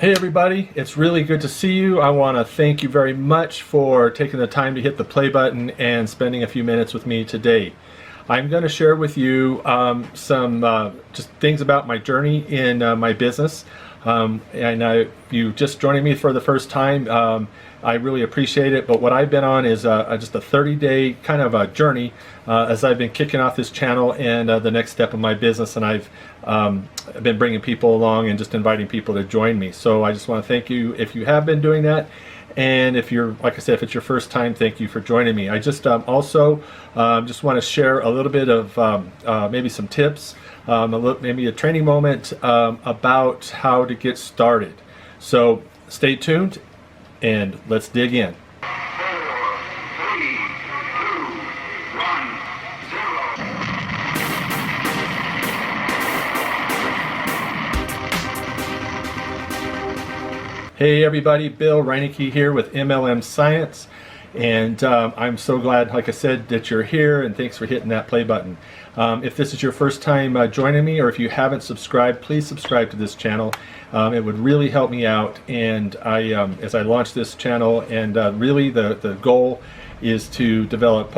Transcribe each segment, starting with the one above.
Hey everybody, it's really good to see you. I want to thank you very much for taking the time to hit the play button and spending a few minutes with me today. I'm going to share with you some just things about my journey in my business. And if you just joining me for the first time, I really appreciate it. But what I've been on is just a 30-day kind of a journey as I've been kicking off this channel and the next step of my business. And I've been bringing people along and just inviting people to join me. So I just want to thank you if you have been doing that. And if you're, like I said, if it's your first time, thank you for joining me. I just also just want to share a little bit of maybe some tips, maybe a training moment about how to get started. So stay tuned and let's dig in. 4, 3, 2, 1, 0. Hey everybody, Bill Reinecke here with MLM Science, and I'm so glad, like I said, that you're here, and thanks for hitting that play button. If this is your first time joining me, or if you haven't subscribed, please subscribe to this channel. It would really help me out, and as I launch this channel, and really the goal is to develop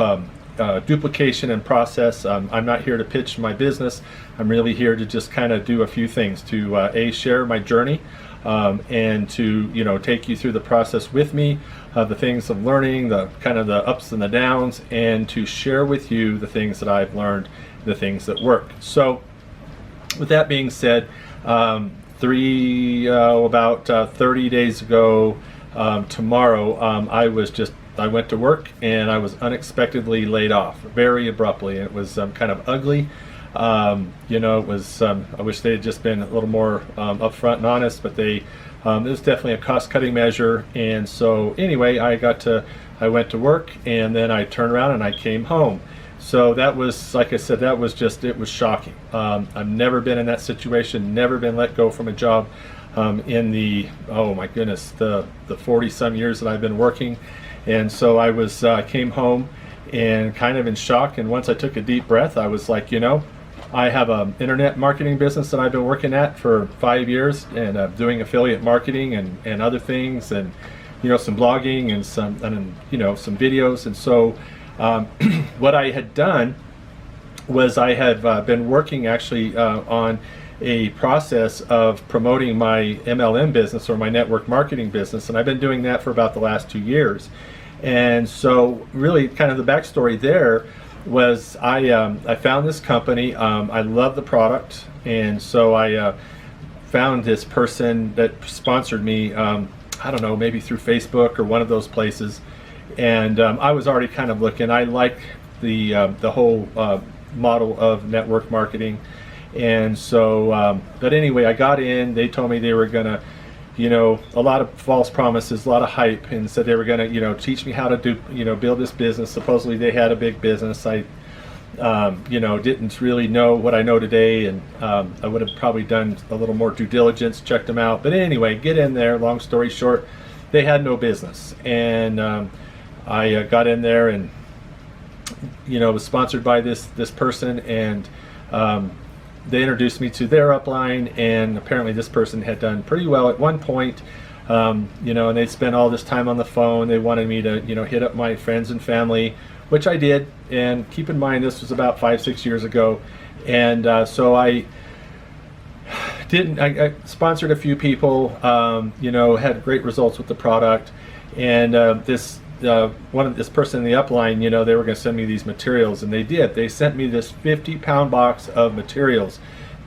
duplication and process. I'm not here to pitch my business. I'm really here to just kind of do a few things to share my journey, and to take you through the process with me, the things I'm learning, the kind of the ups and the downs, and to share with you the things that I've learned, the things that work. So with that being said, about 30 days ago tomorrow, I went to work and I was unexpectedly laid off very abruptly. It was kind of ugly. It was, I wish they had just been a little more upfront and honest, but it was definitely a cost-cutting measure. And so anyway, I went to work, and then I turned around and I came home. So that was, like I said, it was shocking. I've never been in that situation, never been let go from a job in the, oh my goodness, the 40-some years that I've been working. And so I came home and kind of in shock. And once I took a deep breath, I was like, I have an internet marketing business that I've been working at for 5 years, and doing affiliate marketing and other things, and some blogging and some videos. And so what I had done was I had been working actually on a process of promoting my MLM business, or my network marketing business, and I've been doing that for about the last 2 years. And so really kind of the backstory there was I found this company. I love the product, and so I found this person that sponsored me, I don't know, maybe through Facebook or one of those places. And I was already kind of looking. I like the whole model of network marketing. And so, but anyway, I got in. They told me they were gonna, a lot of false promises, a lot of hype, and said they were going to, teach me how to do, build this business. Supposedly they had a big business. I, didn't really know what I know today, and I would have probably done a little more due diligence, checked them out. But anyway, get in there. Long story short, they had no business, and I got in there, and was sponsored by this person, and they introduced me to their upline, and apparently this person had done pretty well at one point, and they'd spent all this time on the phone. They wanted me to, hit up my friends and family, which I did. And keep in mind, this was about 5-6 years ago. And so I sponsored a few people, had great results with the product. And this person in the upline, they were going to send me these materials, and they did. They sent me this 50-pound box of materials,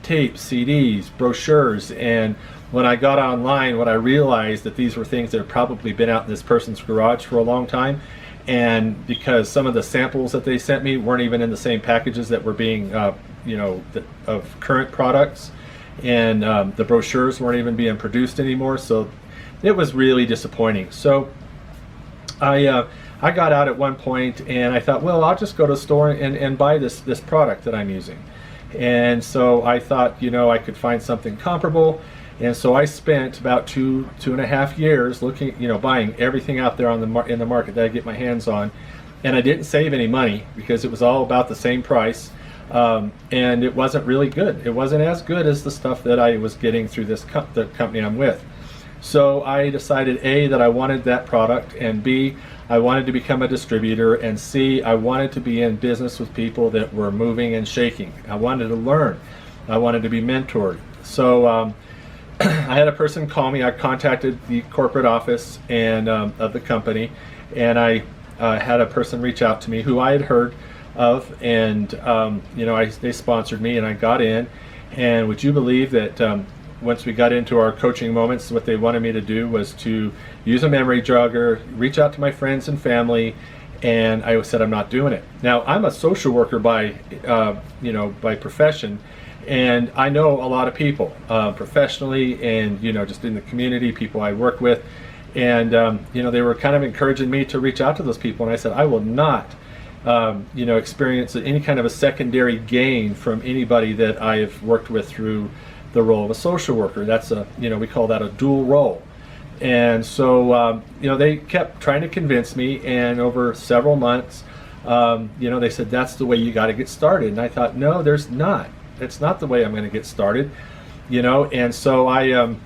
tapes, CDs, brochures. And when I got online, what I realized that these were things that had probably been out in this person's garage for a long time. And because some of the samples that they sent me weren't even in the same packages that were being, of current products, and the brochures weren't even being produced anymore. So it was really disappointing. So I got out at one point, and I thought, well, I'll just go to the store and buy this product that I'm using. And so I thought, I could find something comparable. And so I spent about two and a half years looking, buying everything out there in the market that I get my hands on. And I didn't save any money because it was all about the same price. And it wasn't really good. It wasn't as good as the stuff that I was getting through the company I'm with. So I decided A, that I wanted that product, and B, I wanted to become a distributor, and C, I wanted to be in business with people that were moving and shaking. I wanted to learn. I wanted to be mentored. So I had a person call me. I contacted the corporate office and of the company, and I had a person reach out to me who I had heard of, and they sponsored me, and I got in. And would you believe that once we got into our coaching moments, what they wanted me to do was to use a memory jogger, reach out to my friends and family, and I said I'm not doing it. Now, I'm a social worker by profession, and I know a lot of people professionally, and just in the community, people I work with, and they were kind of encouraging me to reach out to those people, and I said I will not experience any kind of a secondary gain from anybody that I've worked with through the role of a social worker. That's we call that a dual role. And so, they kept trying to convince me, and over several months, they said, that's the way you got to get started. And I thought, no, there's not. It's not the way I'm going to get started, and so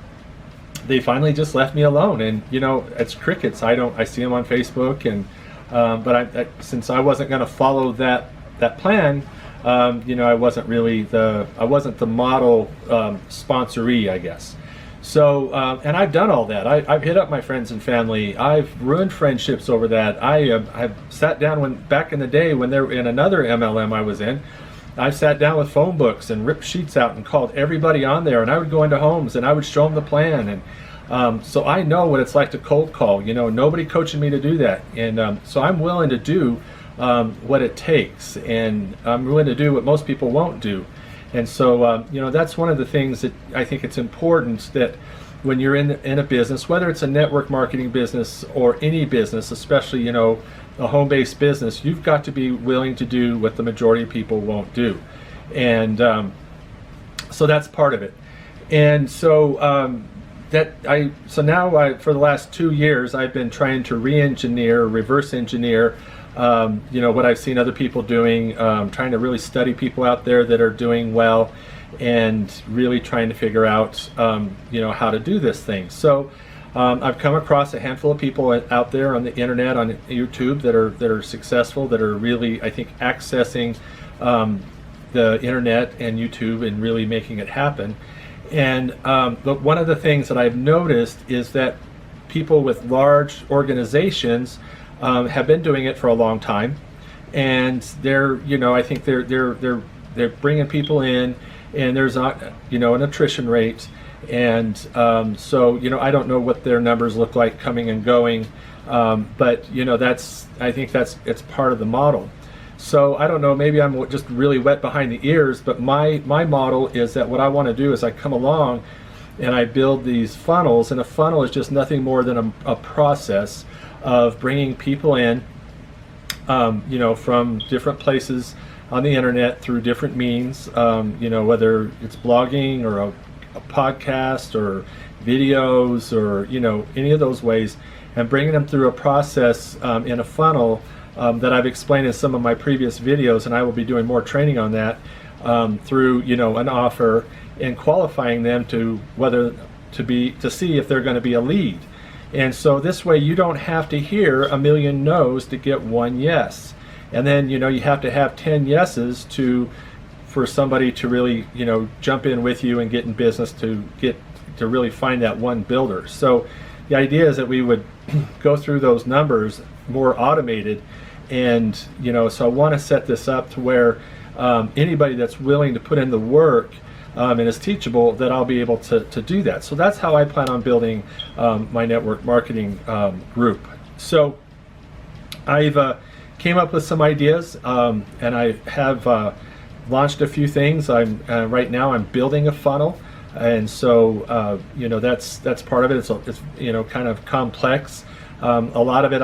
they finally just left me alone. And, it's crickets. I see them on Facebook, and, but since I wasn't going to follow that plan, I wasn't the model sponsoree, I guess. So, and I've done all that. I've hit up my friends and family. I've ruined friendships over that. I've sat down back in the day when they were in another MLM I was in. I sat down with phone books and ripped sheets out and called everybody on there. And I would go into homes and I would show them the plan. And so I know what it's like to cold call. Nobody coaching me to do that. And so I'm willing to do what it takes, and I'm willing to do what most people won't do. And so that's one of the things that I think it's important, that when you're in a business, whether it's a network marketing business or any business, especially a home-based business, you've got to be willing to do what the majority of people won't do. And so that's part of it. And so now for the last 2 years I've been trying to reverse engineer what I've seen other people doing, trying to really study people out there that are doing well, and really trying to figure out how to do this thing. So I've come across a handful of people out there on the internet, on YouTube, that are successful, that are really, I think, accessing the internet and YouTube and really making it happen. And but one of the things that I've noticed is that people with large organizations have been doing it for a long time, and I think they're bringing people in, and there's not an attrition rate, and so I don't know what their numbers look like coming and going, but I think it's part of the model. So I don't know, maybe I'm just really wet behind the ears, but my model is that what I want to do is I come along and I build these funnels, and a funnel is just nothing more than a process of bringing people in, from different places on the internet through different means, whether it's blogging or a podcast or videos or, any of those ways, and bringing them through a process in a funnel that I've explained in some of my previous videos, and I will be doing more training on that through, an offer, and qualifying them to see if they're going to be a lead. And so this way you don't have to hear a million no's to get one yes. And then, you have to have 10 yeses for somebody to really, jump in with you and get in business to really find that one builder. So the idea is that we would go through those numbers more automated. And, so I want to set this up to where anybody that's willing to put in the work and is teachable, that I'll be able to do that. So that's how I plan on building my network marketing group. So I've came up with some ideas, and I have launched a few things. Right now I'm building a funnel, and so that's part of it. It's kind of complex. A lot of it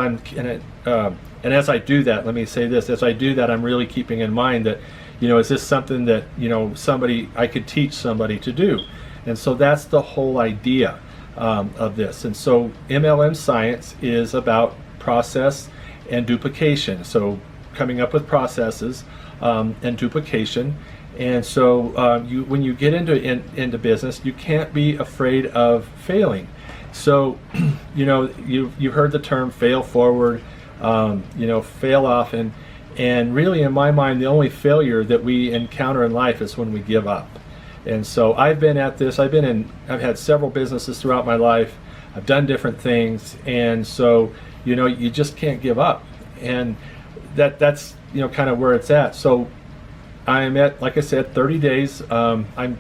and as I do that, let me say this: as I do that, I'm really keeping in mind that, is this something that I could teach somebody to do? And so that's the whole idea of this. And so MLM science is about process and duplication. So coming up with processes and duplication. And so when you get into business, you can't be afraid of failing. So, you've heard the term fail forward, fail often, and really in my mind the only failure that we encounter in life is when we give up. And so I've been at this. I've had several businesses throughout my life. I've done different things, and so you just can't give up, and that's kind of where it's at. So I'm at, like I said, 30 days. I'm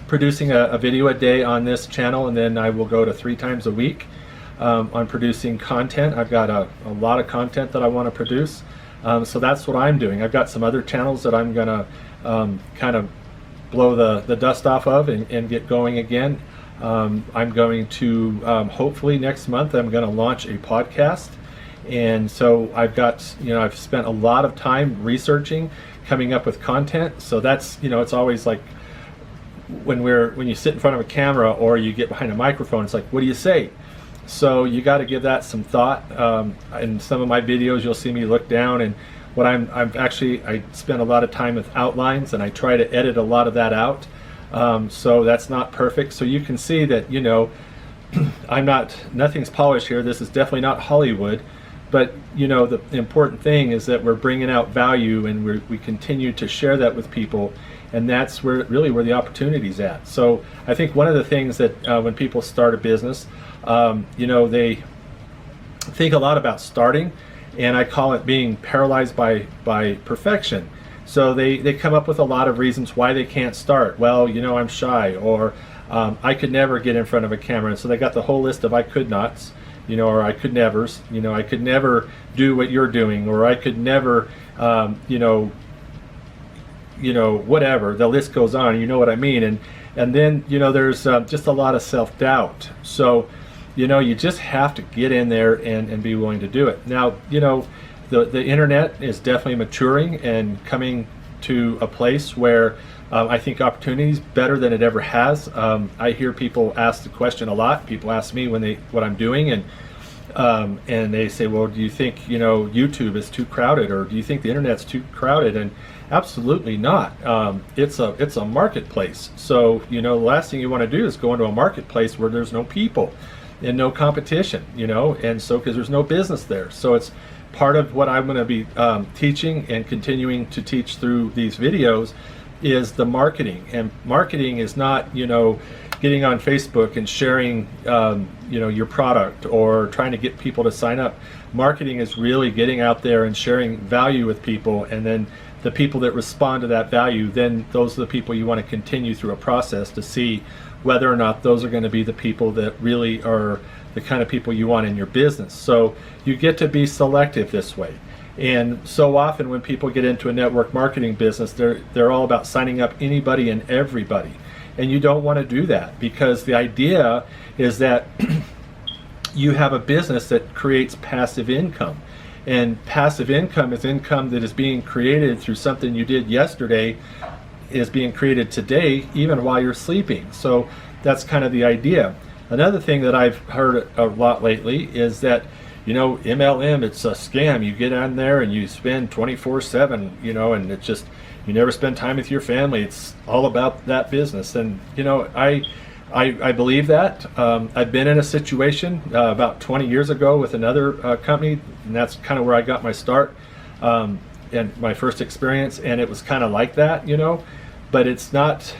producing a video a day on this channel, and then I will go to 3 times a week on producing content. I've got a lot of content that I want to produce, so that's what I'm doing. I've got some other channels that I'm gonna kind of blow the dust off of and get going again. I'm going to hopefully next month I'm going to launch a podcast, and so I've spent a lot of time researching, coming up with content. So that's it's always like when you sit in front of a camera or you get behind a microphone, it's like, what do you say? So you got to give that some thought. In some of my videos you'll see me look down, and I spend a lot of time with outlines, and I try to edit a lot of that out. So that's not perfect. So you can see that nothing's polished here. This is definitely not Hollywood, but the important thing is that we're bringing out value, and we continue to share that with people, and that's where the opportunity's at. So I think one of the things that when people start a business, they think a lot about starting, and I call it being paralyzed by perfection. So they come up with a lot of reasons why they can't start. Well, I'm shy, or I could never get in front of a camera. And so they got the whole list of I could nots, or I could nevers. I could never do what you're doing, or I could never, whatever. The list goes on. You know what I mean? And then there's just a lot of self-doubt. So you just have to get in there and be willing to do it. Now the internet is definitely maturing and coming to a place where I think opportunity is better than it ever has. I hear people ask the question a lot. People ask me what I'm doing, and they say, well, do you think YouTube is too crowded, or do you think the internet's too crowded? And absolutely not. It's a marketplace. So the last thing you want to do is go into a marketplace where there's no people and no competition, and so because there's no business there. So it's part of what I'm going to be teaching and continuing to teach through these videos is the marketing. And marketing is not getting on Facebook and sharing your product or trying to get people to sign up. Marketing is really getting out there and sharing value with people, and then the people that respond to that value, then those are the people you want to continue through a process to see whether or not those are going to be the people that really are the kind of people you want in your business. So you get to be selective this way. And so often when people get into a network marketing business, they're all about signing up anybody and everybody. And you don't want to do that, because the idea is that you have a business that creates passive income. And passive income is income that is being created through something you did yesterday, is being created today, even while you're sleeping. So that's kind of the idea. Another thing that I've heard a lot lately is that, MLM, it's a scam. You get on there and you spend 24/7, and it's just, you never spend time with your family. It's all about that business. And, I believe that. I've been in a situation about 20 years ago with another company, and that's kind of where I got my start and my first experience, and it was kind of like that, but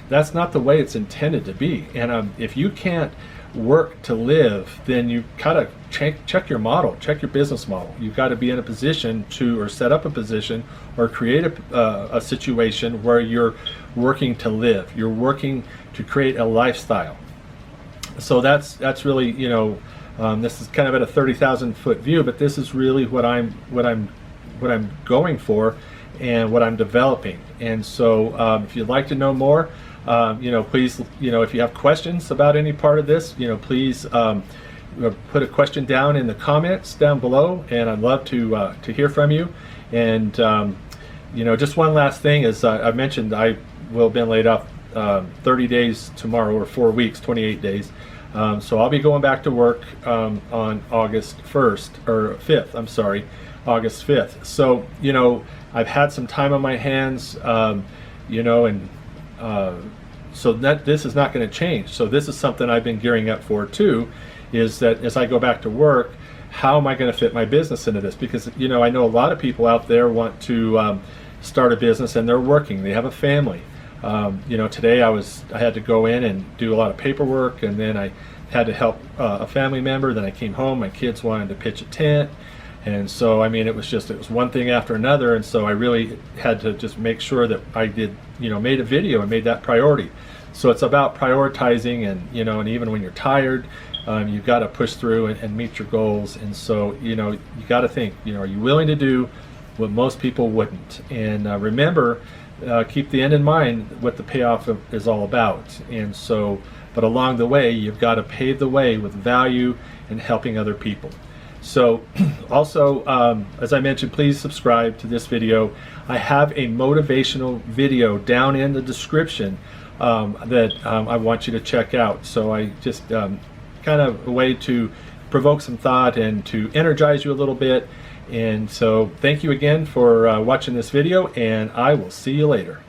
that's not the way it's intended to be. And if you can't work to live, then you gotta check your model, check your business model. You've got to be in a position or set up a position or create a situation where you're working to live. You're working to create a lifestyle. So that's really, this is kind of at a 30,000 foot view, but this is really what I'm going for and what I'm developing. And so if you'd like to know more, please, if you have questions about any part of this, please put a question down in the comments down below, and I'd love to hear from you. And just one last thing is, I mentioned I will have been laid off 30 days tomorrow, or 4 weeks, 28 days. So I'll be going back to work on August 1st, or 5th, I'm sorry, August 5th. So, I've had some time on my hands, and So that this is not going to change. So this is something I've been gearing up for too, is that as I go back to work, how am I going to fit my business into this? Because, you know, I know a lot of people out there want to start a business and they're working, they have a family. You know, today I had to go in and do a lot of paperwork, and then I had to help a family member. Then I came home, my kids wanted to pitch a tent. And so, I mean, it was one thing after another. And so I really had to just make sure that I made a video and made that priority. So it's about prioritizing, and, you know, and even when you're tired, you've got to push through and meet your goals. And so, you know, you got to think, you know, are you willing to do what most people wouldn't? And remember, keep the end in mind, what the payoff is all about. And so, but along the way, you've got to pave the way with value and helping other people. So also, as I mentioned, please subscribe to this video. I have a motivational video down in the description that I want you to check out. So I just kind of a way to provoke some thought and to energize you a little bit. And so thank you again for watching this video, and I will see you later.